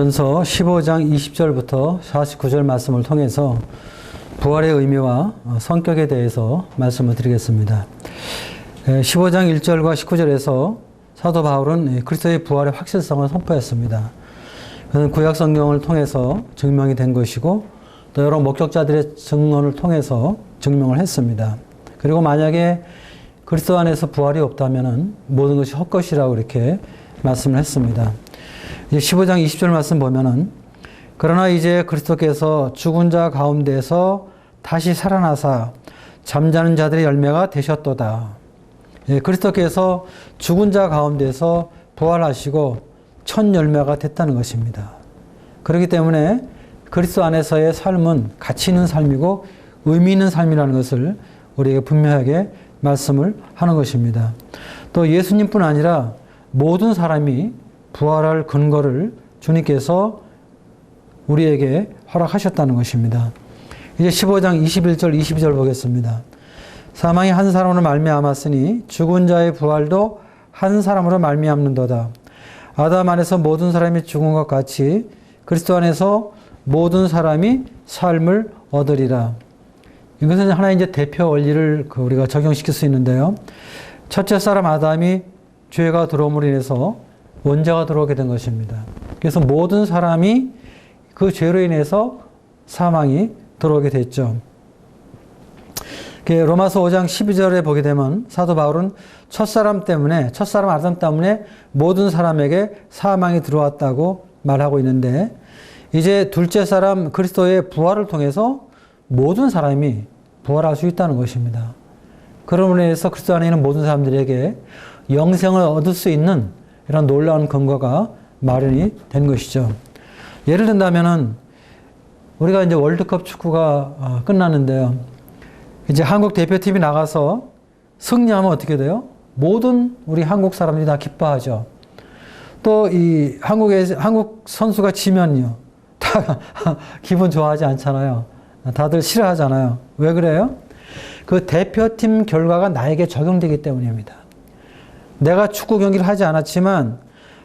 고린도전서 15장 20절부터 49절 말씀을 통해서 부활의 의미와 성격에 대해서 말씀을 드리겠습니다. 15장 1절과 19절에서 사도 바울은 그리스도의 부활의 확실성을 선포했습니다. 그는 구약 성경을 통해서 증명이 된 것이고 또 여러 목격자들의 증언을 통해서 증명을 했습니다. 그리고 만약에 그리스도 안에서 부활이 없다면 모든 것이 헛것이라고 이렇게 말씀을 했습니다. 15장 20절 말씀 보면은 그러나 이제 그리스도께서 죽은 자 가운데서 다시 살아나사 잠자는 자들의 열매가 되셨도다. 그리스도께서 죽은 자 가운데서 부활하시고 첫 열매가 됐다는 것입니다. 그렇기 때문에 그리스도 안에서의 삶은 가치 있는 삶이고 의미 있는 삶이라는 것을 우리에게 분명하게 말씀을 하는 것입니다. 또 예수님뿐 아니라 모든 사람이 부활할 근거를 주님께서 우리에게 허락하셨다는 것입니다. 이제 15장 21절 22절 보겠습니다. 사망이 한 사람으로 말미암았으니 죽은 자의 부활도 한 사람으로 말미암는도다. 아담 안에서 모든 사람이 죽은 것 같이 그리스도 안에서 모든 사람이 삶을 얻으리라. 이것은 하나의 이제 대표 원리를 우리가 적용시킬 수 있는데요. 첫째 사람 아담이 죄가 들어옴으로 인해서 원죄가 들어오게 된 것입니다. 그래서 모든 사람이 그 죄로 인해서 사망이 들어오게 됐죠. 로마서 5장 12절에 보게 되면 사도 바울은 첫사람 아담 때문에 모든 사람에게 사망이 들어왔다고 말하고 있는데 이제 둘째 사람 그리스도의 부활을 통해서 모든 사람이 부활할 수 있다는 것입니다. 그러므로 인해서 그리스도 안에 있는 모든 사람들에게 영생을 얻을 수 있는 이런 놀라운 근거가 마련이 된 것이죠. 예를 든다면은 우리가 이제 월드컵 축구가 끝났는데요. 이제 한국 대표팀이 나가서 승리하면 어떻게 돼요? 모든 우리 한국 사람들이 다 기뻐하죠. 또 이 한국 선수가 지면요. 다 기분 좋아하지 않잖아요. 다들 싫어하잖아요. 왜 그래요? 그 대표팀 결과가 나에게 적용되기 때문입니다. 내가 축구 경기를 하지 않았지만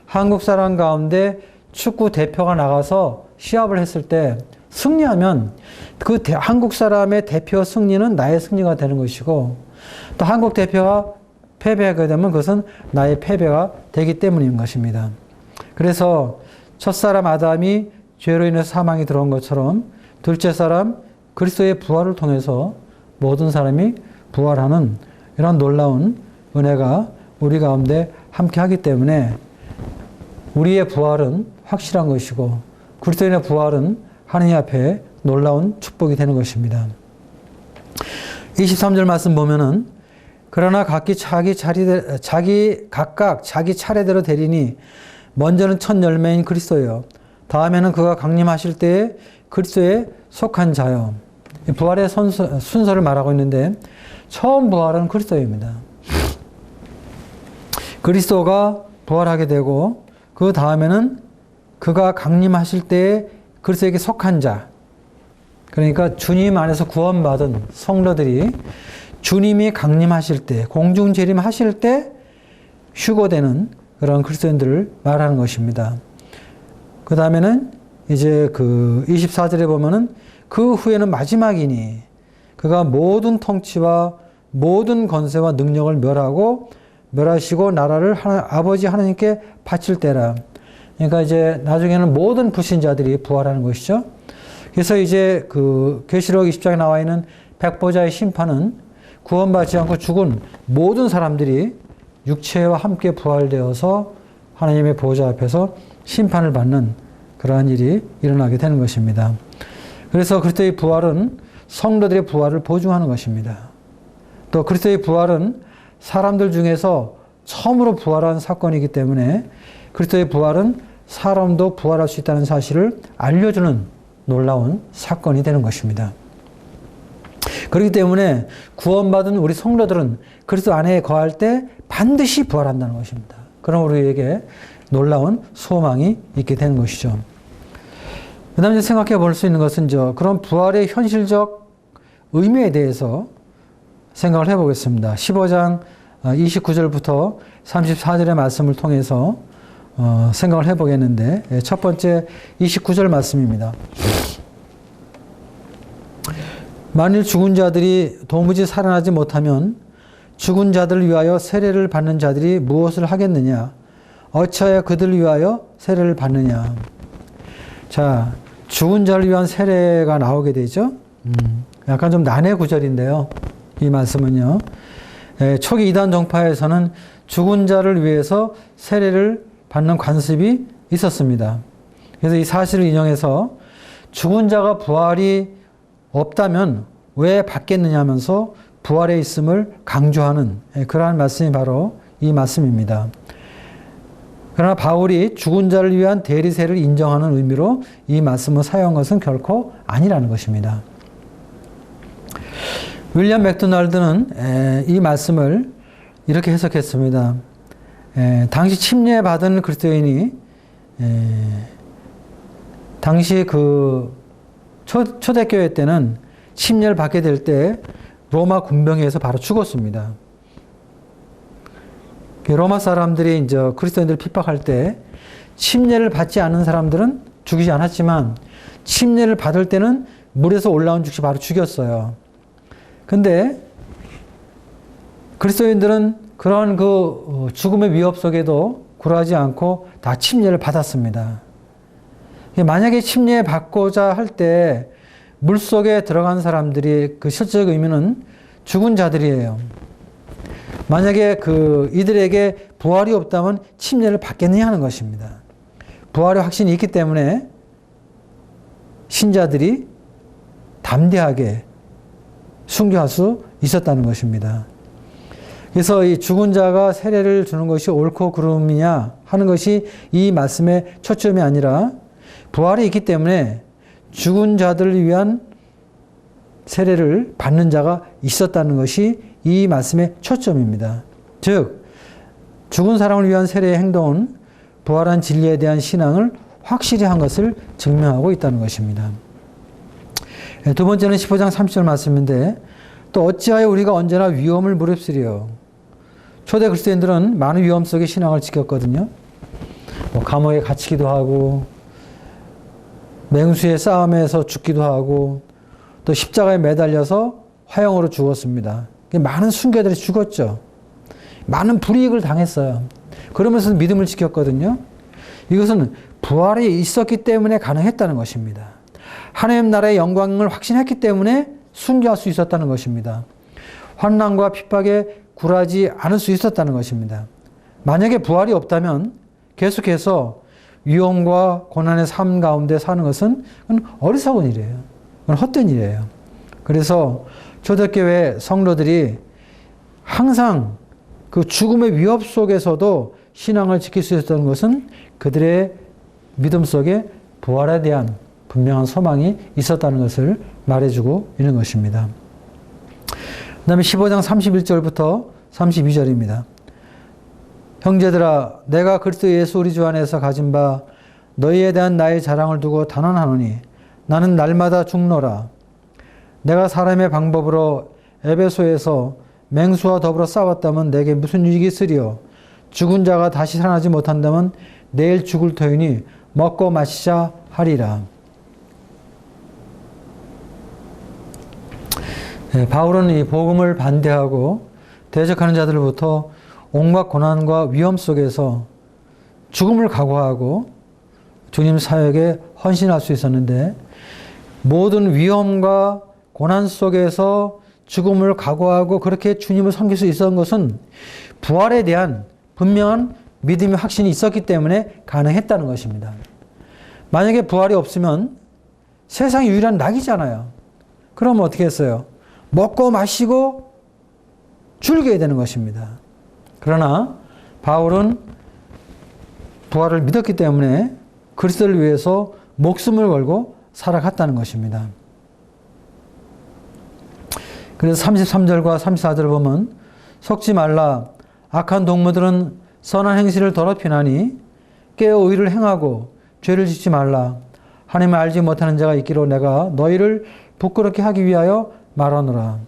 한국 사람 가운데 축구 대표가 나가서 시합을 했을 때 승리하면 그 한국 사람의 대표 승리는 나의 승리가 되는 것이고 또 한국 대표가 패배하게 되면 그것은 나의 패배가 되기 때문인 것입니다. 그래서 첫사람 아담이 죄로 인해서 사망이 들어온 것처럼 둘째 사람 그리스도의 부활을 통해서 모든 사람이 부활하는 이런 놀라운 은혜가 우리 가운데 함께 하기 때문에 우리의 부활은 확실한 것이고 그리스도인의 부활은 하느님 앞에 놀라운 축복이 되는 것입니다. 23절 말씀 보면은 그러나 각각 자기 차례대로 되리니 먼저는 첫 열매인 그리스도요 다음에는 그가 강림하실 때에 그리스도에 속한 자요. 부활의 순서를 말하고 있는데 처음 부활은 그리스도입니다. 그리스도가 부활하게 되고 그 다음에는 그가 강림하실 때에 그리스도에게 속한 자, 그러니까 주님 안에서 구원받은 성도들이 주님이 강림하실 때, 공중재림하실 때 휴거되는 그런 그리스도인들을 말하는 것입니다. 그 다음에는 이제 그 24절에 보면은 그 후에는 마지막이니 그가 모든 통치와 모든 권세와 능력을 멸하시고 나라를 아버지 하나님께 바칠 때라. 그러니까 이제 나중에는 모든 불신자들이 부활하는 것이죠. 그래서 이제 그 계시록 20장에 나와 있는 백보자의 심판은 구원받지 않고 죽은 모든 사람들이 육체와 함께 부활되어서 하나님의 보좌 앞에서 심판을 받는 그러한 일이 일어나게 되는 것입니다. 그래서 그리스도의 부활은 성도들의 부활을 보증하는 것입니다. 또 그리스도의 부활은 사람들 중에서 처음으로 부활한 사건이기 때문에 그리스도의 부활은 사람도 부활할 수 있다는 사실을 알려주는 놀라운 사건이 되는 것입니다. 그렇기 때문에 구원받은 우리 성도들은 그리스도 안에 거할 때 반드시 부활한다는 것입니다. 그럼 우리에게 놀라운 소망이 있게 되는 것이죠. 그 다음에 생각해 볼 수 있는 것은 그런 부활의 현실적 의미에 대해서 생각을 해보겠습니다. 15장 29절부터 34절의 말씀을 통해서 생각을 해보겠는데, 첫 번째 29절 말씀입니다. 만일 죽은 자들이 도무지 살아나지 못하면 죽은 자들을 위하여 세례를 받는 자들이 무엇을 하겠느냐? 어찌하여 그들을 위하여 세례를 받느냐? 자, 죽은 자를 위한 세례가 나오게 되죠. 약간 좀 난해 구절인데요. 이 말씀은요. 초기 이단 종파에서는 죽은 자를 위해서 세례를 받는 관습이 있었습니다. 그래서 이 사실을 인용해서 죽은 자가 부활이 없다면 왜 받겠느냐 하면서 부활에 있음을 강조하는 그러한 말씀이 바로 이 말씀입니다. 그러나 바울이 죽은 자를 위한 대리세를 인정하는 의미로 이 말씀을 사용한 것은 결코 아니라는 것입니다. 윌리엄 맥도날드는 이 말씀을 이렇게 해석했습니다. 당시 침례받은 그리스도인이 당시 그 초대교회 때는 침례를 받게 될 때 로마 군병에 의해서 바로 죽었습니다. 로마 사람들이 이제 그리스도인들을 핍박할 때 침례를 받지 않은 사람들은 죽이지 않았지만 침례를 받을 때는 물에서 올라온 즉시 바로 죽였어요. 근데 그리스도인들은 그런 그 죽음의 위협 속에도 굴하지 않고 다 침례를 받았습니다. 만약에 침례 받고자 할 때 물속에 들어간 사람들이 그 실제적 의미는 죽은 자들이에요. 만약에 이들에게 부활이 없다면 침례를 받겠느냐 하는 것입니다. 부활의 확신이 있기 때문에 신자들이 담대하게 순교할 수 있었다는 것입니다. 그래서 이 죽은 자가 세례를 주는 것이 옳고 그름이냐 하는 것이 이 말씀의 초점이 아니라 부활이 있기 때문에 죽은 자들을 위한 세례를 받는 자가 있었다는 것이 이 말씀의 초점입니다. 즉, 죽은 사람을 위한 세례의 행동은 부활한 진리에 대한 신앙을 확실히 한 것을 증명하고 있다는 것입니다. 두 번째는 15장 30절 말씀인데, 또 어찌하여 우리가 언제나 위험을 무릅쓰리요. 초대 그리스도인들은 많은 위험 속에 신앙을 지켰거든요. 감옥에 갇히기도 하고 맹수의 싸움에서 죽기도 하고 또 십자가에 매달려서 화형으로 죽었습니다. 많은 순교자들이 죽었죠. 많은 불이익을 당했어요. 그러면서 믿음을 지켰거든요. 이것은 부활이 있었기 때문에 가능했다는 것입니다. 하나님 나라의 영광을 확신했기 때문에 순교할 수 있었다는 것입니다. 환난과 핍박에 굴하지 않을 수 있었다는 것입니다. 만약에 부활이 없다면 계속해서 위험과 고난의 삶 가운데 사는 것은 어리석은 일이에요. 그건 헛된 일이에요. 그래서 초대교회 성도들이 항상 그 죽음의 위협 속에서도 신앙을 지킬 수 있었던 것은 그들의 믿음 속에 부활에 대한 분명한 소망이 있었다는 것을 말해주고 있는 것입니다. 그 다음에 15장 31절부터 32절입니다. 형제들아, 내가 그리스도 예수 우리 주 안에서 가진 바 너희에 대한 나의 자랑을 두고 단언하노니 나는 날마다 죽노라. 내가 사람의 방법으로 에베소에서 맹수와 더불어 싸웠다면 내게 무슨 유익이 있으리요. 죽은 자가 다시 살아나지 못한다면 내일 죽을 터이니 먹고 마시자 하리라. 바울은 이 복음을 반대하고 대적하는 자들로부터 온갖 고난과 위험 속에서 죽음을 각오하고 주님 사역에 헌신할 수 있었는데, 모든 위험과 고난 속에서 죽음을 각오하고 그렇게 주님을 섬길 수 있었던 것은 부활에 대한 분명한 믿음의 확신이 있었기 때문에 가능했다는 것입니다. 만약에 부활이 없으면 세상의 유일한 낙이잖아요. 그럼 어떻게 했어요? 먹고 마시고 즐겨야 되는 것입니다. 그러나 바울은 부활을 믿었기 때문에 그리스도를 위해서 목숨을 걸고 살아갔다는 것입니다. 그래서 33절과 34절을 보면 속지 말라. 악한 동무들은 선한 행실을 더럽히나니 깨어 의를 행하고 죄를 짓지 말라. 하나님을 알지 못하는 자가 있기로 내가 너희를 부끄럽게 하기 위하여 말하노라.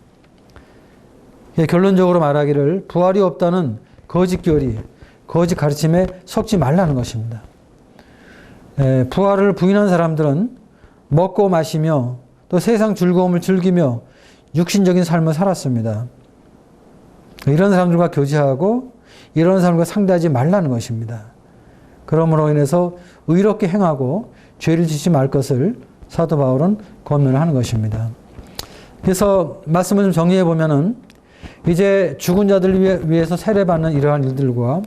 결론적으로 말하기를 부활이 없다는 거짓 교리, 거짓 가르침에 속지 말라는 것입니다. 부활을 부인한 사람들은 먹고 마시며 또 세상 즐거움을 즐기며 육신적인 삶을 살았습니다. 이런 사람들과 교제하고 이런 사람과 상대하지 말라는 것입니다. 그러므로 인해서 의롭게 행하고 죄를 짓지 말 것을 사도 바울은 권면을 하는 것입니다. 그래서 말씀을 좀 정리해 보면은 이제 죽은 자들을 위해서 세례받는 이러한 일들과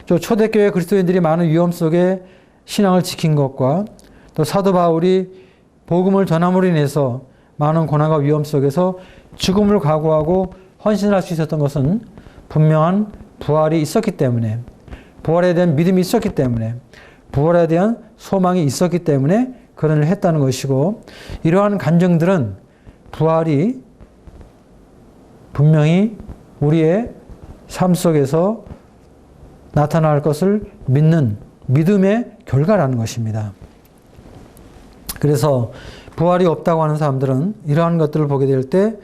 또 초대교회 그리스도인들이 많은 위험 속에 신앙을 지킨 것과 또 사도 바울이 복음을 전함으로 인해서 많은 고난과 위험 속에서 죽음을 각오하고 헌신할 수 있었던 것은 분명한 부활이 있었기 때문에, 부활에 대한 믿음이 있었기 때문에, 부활에 대한 소망이 있었기 때문에 그런 일을 했다는 것이고, 이러한 간증들은 부활이 분명히 우리의 삶 속에서 나타날 것을 믿는 믿음의 결과라는 것입니다. 그래서 부활이 없다고 하는 사람들은 이러한 것들을 보게 될 때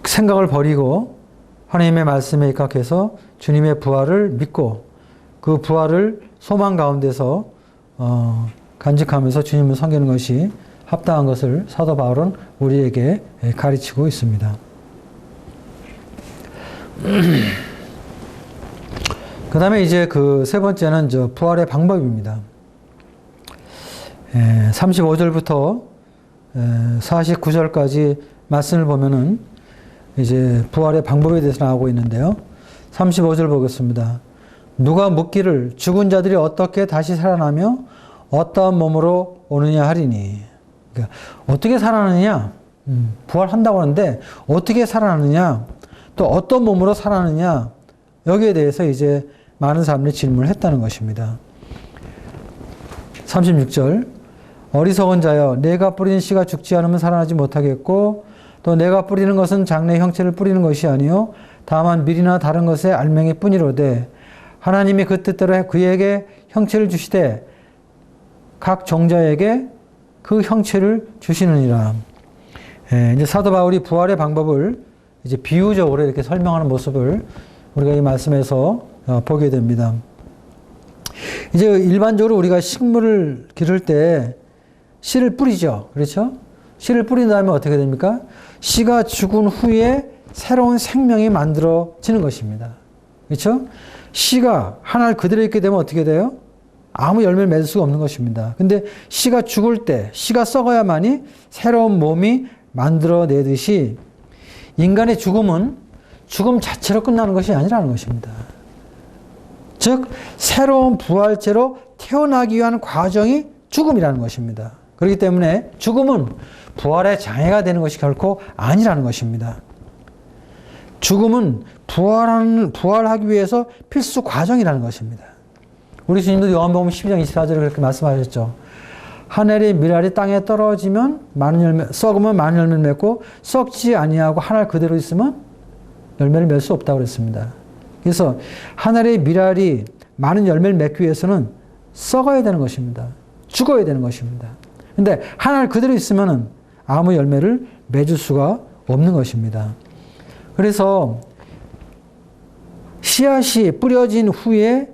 생각을 버리고 하나님의 말씀에 입각해서 주님의 부활을 믿고 그 부활을 소망 가운데서 간직하면서 주님을 섬기는 것이 합당한 것을 사도 바울은 우리에게 가르치고 있습니다. 그 다음에 이제 그 세 번째는 부활의 방법입니다. 35절부터 49절까지 말씀을 보면은 이제 부활의 방법에 대해서 나오고 있는데요. 35절 보겠습니다. 누가 묻기를 죽은 자들이 어떻게 다시 살아나며 어떠한 몸으로 오느냐 하리니. 그러니까 어떻게 살아나느냐? 부활한다고 하는데 어떻게 살아나느냐? 또 어떤 몸으로 살아나느냐? 여기에 대해서 이제 많은 사람들이 질문을 했다는 것입니다. 36절 어리석은 자여 내가 뿌리는 씨가 죽지 않으면 살아나지 못하겠고 또 내가 뿌리는 것은 장래의 형체를 뿌리는 것이 아니요 다만 밀이나 다른 것의 알맹이 뿐이로되 하나님이 그 뜻대로 그에게 형체를 주시되 각 종자에게 그 형체를 주시느니라. 이제 사도 바울이 부활의 방법을 이제 비유적으로 이렇게 설명하는 모습을 우리가 이 말씀에서 보게 됩니다. 이제 일반적으로 우리가 식물을 기를 때 씨를 뿌리죠. 그렇죠? 씨를 뿌린 다음에 어떻게 됩니까? 씨가 죽은 후에 새로운 생명이 만들어지는 것입니다. 그렇죠? 씨가 하나를 그대로 있게 되면 어떻게 돼요? 아무 열매를 맺을 수가 없는 것입니다. 근데 씨가 죽을 때, 씨가 썩어야만이 새로운 몸이 만들어내듯이 인간의 죽음은 죽음 자체로 끝나는 것이 아니라는 것입니다. 즉, 새로운 부활체로 태어나기 위한 과정이 죽음이라는 것입니다. 그렇기 때문에 죽음은 부활의 장애가 되는 것이 결코 아니라는 것입니다. 죽음은 부활하기 위해서 필수 과정이라는 것입니다. 우리 주님도 요한복음 12장 24절에 그렇게 말씀하셨죠. 하늘의 밀알이 땅에 떨어지면 많은 열매, 썩으면 많은 열매를 맺고 썩지 아니하고 하늘 그대로 있으면 열매를 맺을 수 없다고 그랬습니다. 그래서 하늘의 밀알이 많은 열매를 맺기 위해서는 썩어야 되는 것입니다. 죽어야 되는 것입니다. 근데 하늘 그대로 있으면은 아무 열매를 맺을 수가 없는 것입니다. 그래서 씨앗이 뿌려진 후에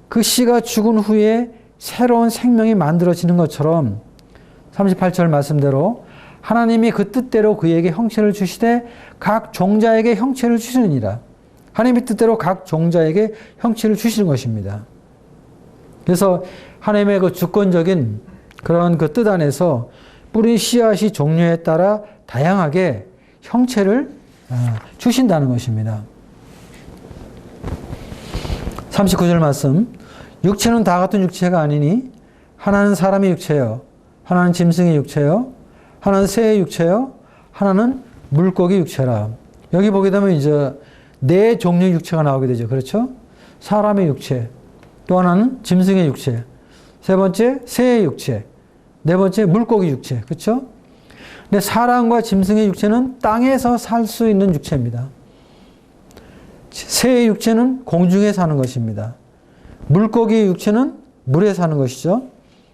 그 씨가 죽은 후에 새로운 생명이 만들어지는 것처럼 38절 말씀대로 하나님이 그 뜻대로 그에게 형체를 주시되 각 종자에게 형체를 주시느니라. 하나님의 뜻대로 각 종자에게 형체를 주시는 것입니다. 그래서 하나님의 그 주권적인 그런 그 뜻 안에서 뿌린 씨앗이 종류에 따라 다양하게 형체를 주신다는 것입니다. 39절 말씀. 육체는 다 같은 육체가 아니니 하나는 사람의 육체요, 하나는 짐승의 육체요, 하나는 새의 육체요, 하나는 물고기 육체라. 여기 보게 되면 이제 네 종류의 육체가 나오게 되죠. 그렇죠? 사람의 육체, 또 하나는 짐승의 육체, 세 번째 새의 육체, 네 번째 물고기 육체. 그렇죠? 근데 사람과 짐승의 육체는 땅에서 살 수 있는 육체입니다. 새의 육체는 공중에 사는 것입니다. 물고기의 육체는 물에 사는 것이죠.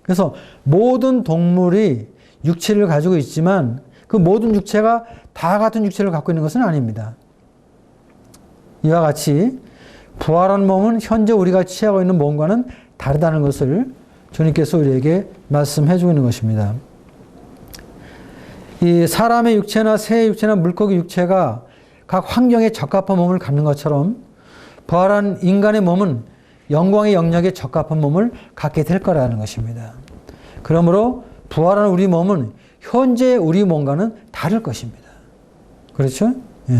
그래서 모든 동물이 육체를 가지고 있지만 그 모든 육체가 다 같은 육체를 갖고 있는 것은 아닙니다. 이와 같이 부활한 몸은 현재 우리가 취하고 있는 몸과는 다르다는 것을 주님께서 우리에게 말씀해 주고 있는 것입니다. 이 사람의 육체나 새의 육체나 물고기 육체가 각 환경에 적합한 몸을 갖는 것처럼 부활한 인간의 몸은 영광의 영역에 적합한 몸을 갖게 될 거라는 것입니다. 그러므로 부활한 우리 몸은 현재 우리 몸과는 다를 것입니다. 그렇죠? 예.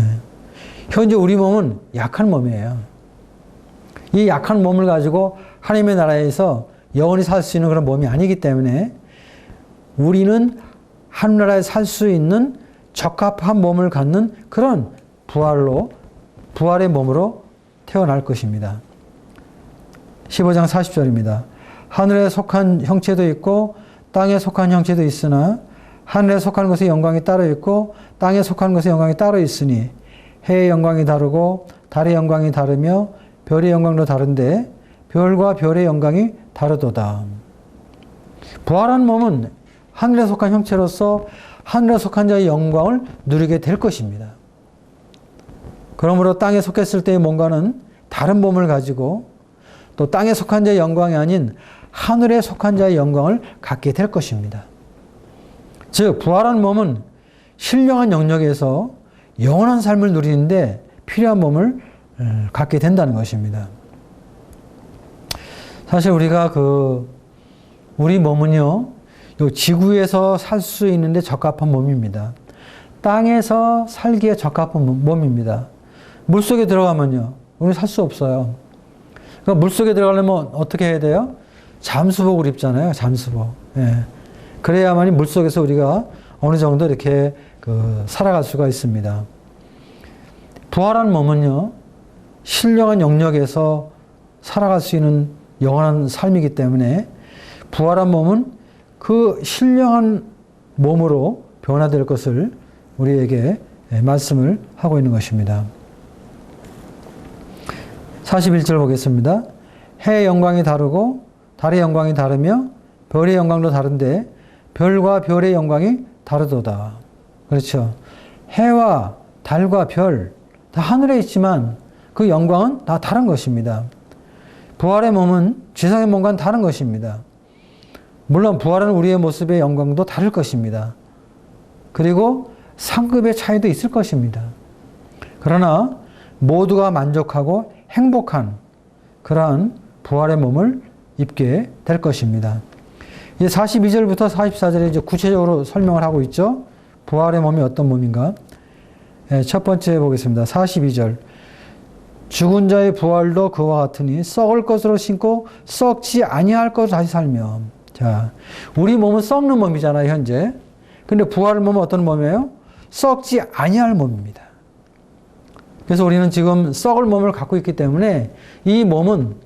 현재 우리 몸은 약한 몸이에요. 이 약한 몸을 가지고 하나님의 나라에서 영원히 살 수 있는 그런 몸이 아니기 때문에 우리는 하늘나라에 살 수 있는 적합한 몸을 갖는 그런 부활의 몸으로 태어날 것입니다. 15장 40절입니다. 하늘에 속한 형체도 있고 땅에 속한 형체도 있으나 하늘에 속한 것의 영광이 따로 있고 땅에 속한 것의 영광이 따로 있으니 해의 영광이 다르고 달의 영광이 다르며 별의 영광도 다른데 별과 별의 영광이 다르도다. 부활한 몸은 하늘에 속한 형체로서 하늘에 속한 자의 영광을 누리게 될 것입니다. 그러므로 땅에 속했을 때의 몸과는 다른 몸을 가지고 또 땅에 속한 자의 영광이 아닌 하늘에 속한 자의 영광을 갖게 될 것입니다. 즉 부활한 몸은 신령한 영역에서 영원한 삶을 누리는데 필요한 몸을 갖게 된다는 것입니다. 사실 우리가 우리 몸은요, 요 지구에서 살 수 있는데 적합한 몸입니다. 땅에서 살기에 적합한 몸입니다. 물속에 들어가면요, 우리 살 수 없어요. 그러니까 물속에 들어가려면 어떻게 해야 돼요? 잠수복을 입잖아요, 잠수복. 예. 그래야만이 물속에서 우리가 어느 정도 이렇게 살아갈 수가 있습니다. 부활한 몸은요, 신령한 영역에서 살아갈 수 있는 영원한 삶이기 때문에 부활한 몸은 그 신령한 몸으로 변화될 것을 우리에게 말씀을 하고 있는 것입니다. 41절 보겠습니다. 해의 영광이 다르고 달의 영광이 다르며 별의 영광도 다른데 별과 별의 영광이 다르도다. 그렇죠. 해와 달과 별 다 하늘에 있지만 그 영광은 다 다른 것입니다. 부활의 몸은 지상의 몸과는 다른 것입니다. 물론 부활한 우리의 모습의 영광도 다를 것입니다. 그리고 상급의 차이도 있을 것입니다. 그러나 모두가 만족하고 행복한 그러한 부활의 몸을 입게 될 것입니다. 이제 42절부터 44절에 이제 구체적으로 설명을 하고 있죠. 부활의 몸이 어떤 몸인가? 첫 번째 보겠습니다. 42절. 죽은 자의 부활도 그와 같으니 썩을 것으로 신고 썩지 아니할 것으로 다시 살며. 자, 우리 몸은 썩는 몸이잖아요, 현재. 근데 부활의 몸은 어떤 몸이에요? 썩지 아니할 몸입니다. 그래서 우리는 지금 썩을 몸을 갖고 있기 때문에 이 몸은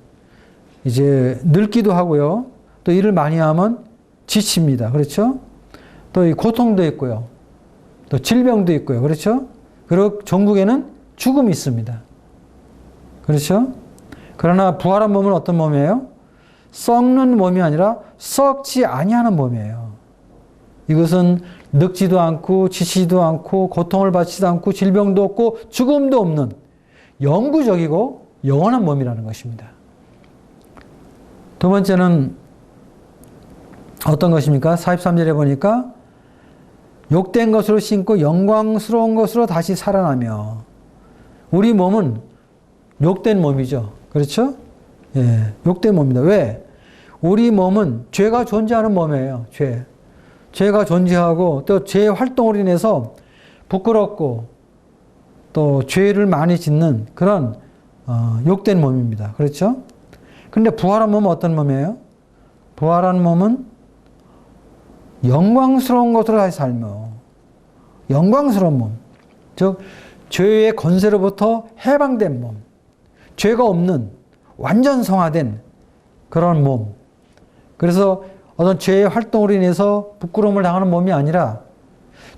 이제 늙기도 하고요. 또 일을 많이 하면 지칩니다. 그렇죠? 또 이 고통도 있고요. 또 질병도 있고요. 그렇죠? 그리고 전국에는 죽음이 있습니다. 그렇죠? 그러나 부활한 몸은 어떤 몸이에요? 썩는 몸이 아니라 썩지 아니하는 몸이에요. 이것은 늙지도 않고 지치지도 않고 고통을 받지도 않고 질병도 없고 죽음도 없는 영구적이고 영원한 몸이라는 것입니다. 두 번째는 어떤 것입니까? 43절에 보니까 욕된 것으로 신고 영광스러운 것으로 다시 살아나며. 우리 몸은 욕된 몸이죠. 그렇죠? 예, 욕된 몸입니다. 왜? 우리 몸은 죄가 존재하는 몸이에요. 죄가 존재하고 또 죄의 활동으로 인해서 부끄럽고 또 죄를 많이 짓는 그런 욕된 몸입니다. 그렇죠? 근데 부활한 몸은 어떤 몸이에요? 부활한 몸은 영광스러운 것으로 다시 살며. 영광스러운 몸. 즉 죄의 권세로부터 해방된 몸. 죄가 없는 완전 성화된 그런 몸. 그래서 어떤 죄의 활동으로 인해서 부끄러움을 당하는 몸이 아니라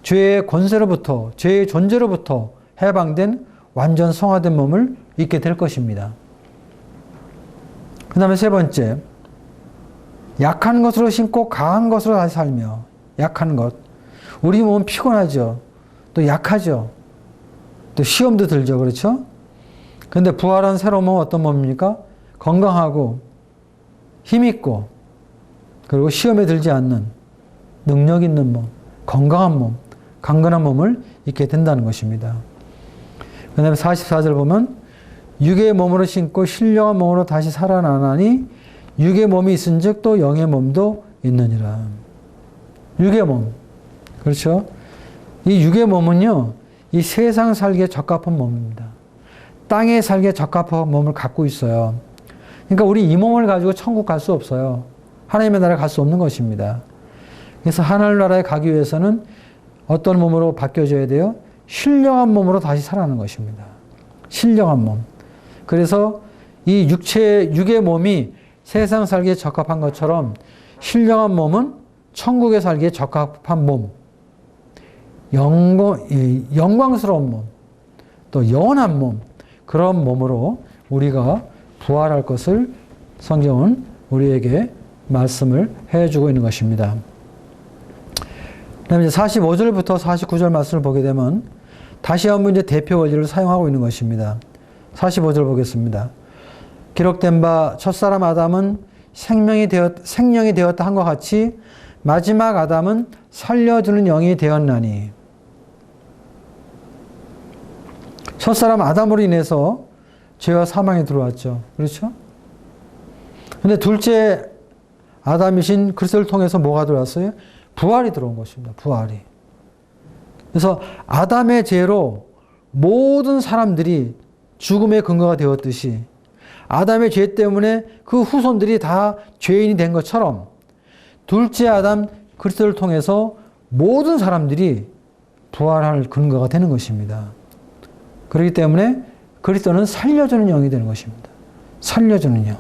죄의 권세로부터, 죄의 존재로부터 해방된 완전 성화된 몸을 입게 될 것입니다. 그 다음에 세 번째, 약한 것으로 신고 강한 것으로 다시 살며. 약한 것. 우리 몸은 피곤하죠. 또 약하죠. 또 시험도 들죠. 그렇죠? 근데 부활한 새로운 몸은 어떤 몸입니까? 건강하고 힘있고 그리고 시험에 들지 않는 능력 있는 몸, 건강한 몸, 강건한 몸을 입게 된다는 것입니다. 그 다음에 44절 보면 육의 몸으로 신고 신령한 몸으로 다시 살아나나니 육의 몸이 있은즉 또 영의 몸도 있느니라. 육의 몸. 그렇죠? 이 육의 몸은요, 이 세상 살기에 적합한 몸입니다. 땅에 살기에 적합한 몸을 갖고 있어요. 그러니까 우리 이 몸을 가지고 천국 갈 수 없어요. 하나님의 나라에 갈 수 없는 것입니다. 그래서 하늘나라에 가기 위해서는 어떤 몸으로 바뀌어져야 돼요? 신령한 몸으로 다시 살아나는 것입니다. 신령한 몸. 그래서 이 육의 몸이 세상 살기에 적합한 것처럼 신령한 몸은 천국에 살기에 적합한 몸, 영광스러운 몸, 또 영원한 몸, 그런 몸으로 우리가 부활할 것을 성경은 우리에게 말씀을 해주고 있는 것입니다. 그다음에 이제 45절부터 49절 말씀을 보게 되면 다시 한번 이제 대표 원리를 사용하고 있는 것입니다. 45절 보겠습니다. 기록된 바 첫사람 아담은 생명이 되었다 한과 같이 마지막 아담은 살려주는 영이 되었나니. 첫사람 아담으로 인해서 죄와 사망이 들어왔죠. 그렇죠? 근데 둘째 아담이신 그리스도를 통해서 뭐가 들어왔어요? 부활이 들어온 것입니다. 부활이. 그래서 아담의 죄로 모든 사람들이 죽음의 근거가 되었듯이 아담의 죄 때문에 그 후손들이 다 죄인이 된 것처럼 둘째 아담 그리스도를 통해서 모든 사람들이 부활할 근거가 되는 것입니다. 그렇기 때문에 그리스도는 살려주는 영이 되는 것입니다. 살려주는 영.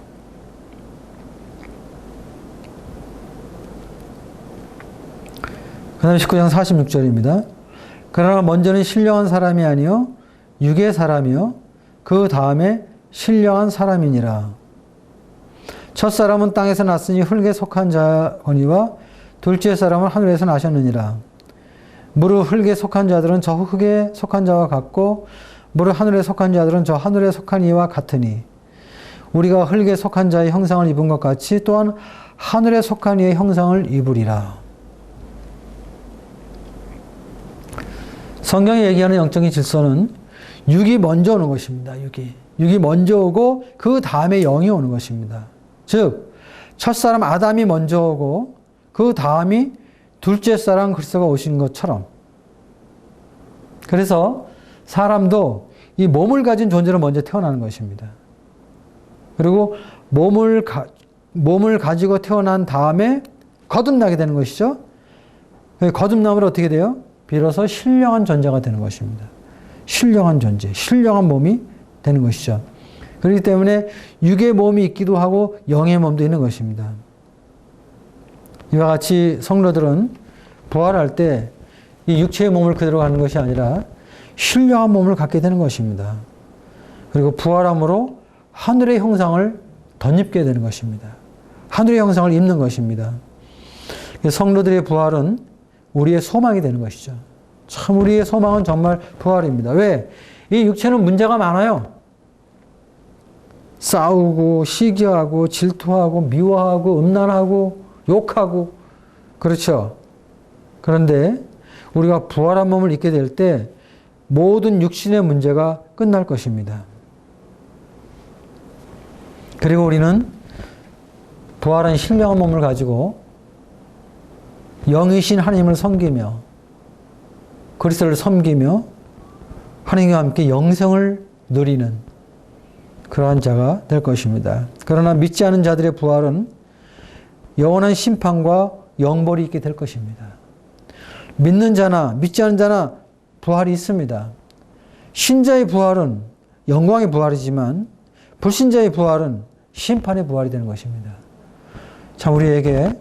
그 다음에 19장 46절입니다. 그러나 먼저는 신령한 사람이 아니요 육의 사람이요 그 다음에 신령한 사람이니라. 첫사람은 땅에서 났으니 흙에 속한 자거니와 둘째 사람은 하늘에서 나셨느니라. 무릇 흙에 속한 자들은 저 흙에 속한 자와 같고 무릇 하늘에 속한 자들은 저 하늘에 속한 이와 같으니 우리가 흙에 속한 자의 형상을 입은 것 같이 또한 하늘에 속한 이의 형상을 입으리라. 성경이 얘기하는 영적인 질서는 육이 먼저 오는 것입니다. 육이 먼저 오고 그 다음에 영이 오는 것입니다. 즉 첫사람 아담이 먼저 오고 그 다음이 둘째 사람 그리스도가 오신 것처럼, 그래서 사람도 이 몸을 가진 존재로 먼저 태어나는 것입니다. 그리고 몸을 가지고 태어난 다음에 거듭나게 되는 것이죠. 거듭나면 어떻게 돼요? 비로소 신령한 존재가 되는 것입니다. 신령한 존재, 신령한 몸이 되는 것이죠. 그렇기 때문에 육의 몸이 있기도 하고 영의 몸도 있는 것입니다. 이와 같이 성도들은 부활할 때 이 육체의 몸을 그대로 가는 것이 아니라 신령한 몸을 갖게 되는 것입니다. 그리고 부활함으로 하늘의 형상을 덧입게 되는 것입니다. 하늘의 형상을 입는 것입니다. 성도들의 부활은 우리의 소망이 되는 것이죠. 참 우리의 소망은 정말 부활입니다. 왜? 이 육체는 문제가 많아요. 싸우고 시기하고 질투하고 미워하고 음란하고 욕하고 그렇죠. 그런데 우리가 부활한 몸을 입게 될 때 모든 육신의 문제가 끝날 것입니다. 그리고 우리는 부활한 신령한 몸을 가지고 영이신 하나님을 섬기며 그리스도를 섬기며 하나님과 함께 영생을 누리는 그러한 자가 될 것입니다. 그러나 믿지 않은 자들의 부활은 영원한 심판과 영벌이 있게 될 것입니다. 믿는 자나 믿지 않는 자나 부활이 있습니다. 신자의 부활은 영광의 부활이지만 불신자의 부활은 심판의 부활이 되는 것입니다. 참 우리에게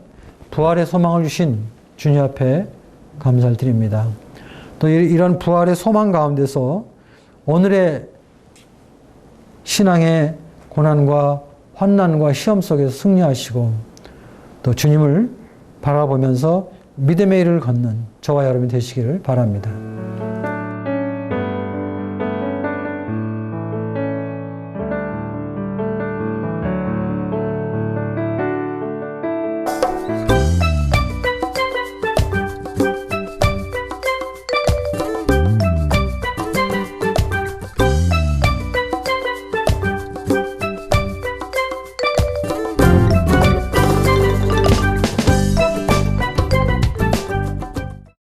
부활의 소망을 주신 주님 앞에 감사를 드립니다. 또 이런 부활의 소망 가운데서 오늘의 신앙의 고난과 환난과 시험 속에서 승리하시고 또 주님을 바라보면서 믿음의 일을 걷는 저와 여러분이 되시기를 바랍니다.